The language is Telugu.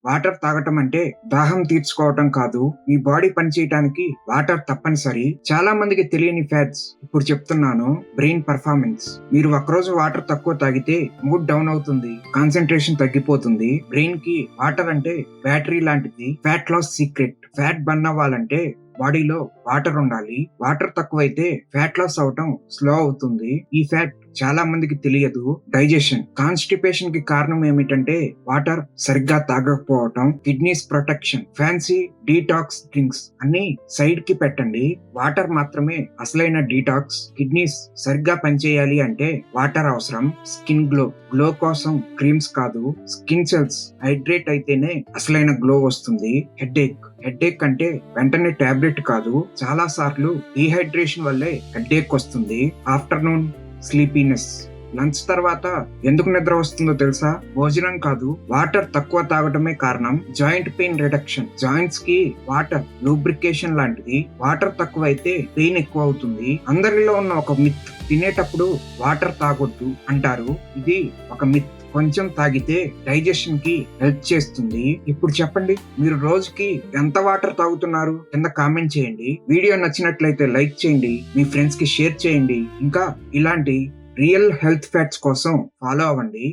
వాటర్ తాగటం అంటే దాహం తీర్చుకోవటం కాదు. మీ బాడీ పనిచేయటానికి వాటర్ తప్పనిసరి. చాలా మందికి తెలియని ఫ్యాక్ట్స్ ఇప్పుడు చెప్తున్నాను. Brain performance. మీరు ఒకరోజు వాటర్ తక్కువ తాగితే మూడ్ డౌన్ అవుతుంది, కాన్సన్ట్రేషన్ తగ్గిపోతుంది. బ్రెయిన్ కి వాటర్ అంటే బ్యాటరీ లాంటిది. Fat loss secret. Fat burn అవ్వాలంటే బాడీలో వాటర్ ఉండాలి. వాటర్ తక్కువైతే ఫ్యాట్ లాస్ అవటం స్లో అవుతుంది. ఈ ఫ్యాట్ చాలా మందికి తెలియదు. డైజెషన్. కాన్స్టిపేషన్ కి కారణం ఏమిటంటే వాటర్ సరిగ్గా తాగకపోవటం. Kidneys protection. Fancy detox drinks అన్ని సైడ్ కి పెట్టండి. వాటర్ మాత్రమే అసలైన డీటాక్స్. కిడ్నీస్ సరిగ్గా పనిచేయాలి అంటే వాటర్ అవసరం. Skin glow. గ్లో కోసం క్రీమ్స్ కాదు, స్కిన్ సెల్స్ హైడ్రేట్ అయితేనే అసలైన గ్లో వస్తుంది. హెడ్ఏక్ అంటే వెంటనే టాబ్లెట్ కాదు. చాలా సార్లు డీహైడ్రేషన్ వల్లే హెడ్ఏక్ వస్తుంది. Afternoon sleepiness. లంచ్ తర్వాత ఎందుకు నిద్ర వస్తుందో తెలుసా? భోజనం కాదు, వాటర్ తక్కువ తాగటమే కారణం. Joint pain reduction. జాయింట్స్ కి వాటర్ లూబ్రికేషన్ లాంటిది. వాటర్ తక్కువైతే పెయిన్ ఎక్కువ అవుతుంది. అందరిలో ఉన్న ఒక మిత్, తినేటప్పుడు వాటర్ తాగొద్దు అంటారు. ఇది ఒక మిత్. కొంచెం తాగితే డైజెషన్ కి హెల్ప్ చేస్తుంది. ఇప్పుడు చెప్పండి, మీరు రోజుకి ఎంత వాటర్ తాగుతున్నారు? కింద కామెంట్ చేయండి. వీడియో నచ్చినట్లయితే లైక్ చేయండి, మీ ఫ్రెండ్స్ కి షేర్ చేయండి. ఇంకా ఇలాంటి రియల్ హెల్త్ ఫ్యాక్ట్స్ కోసం ఫాలో అవ్వండి.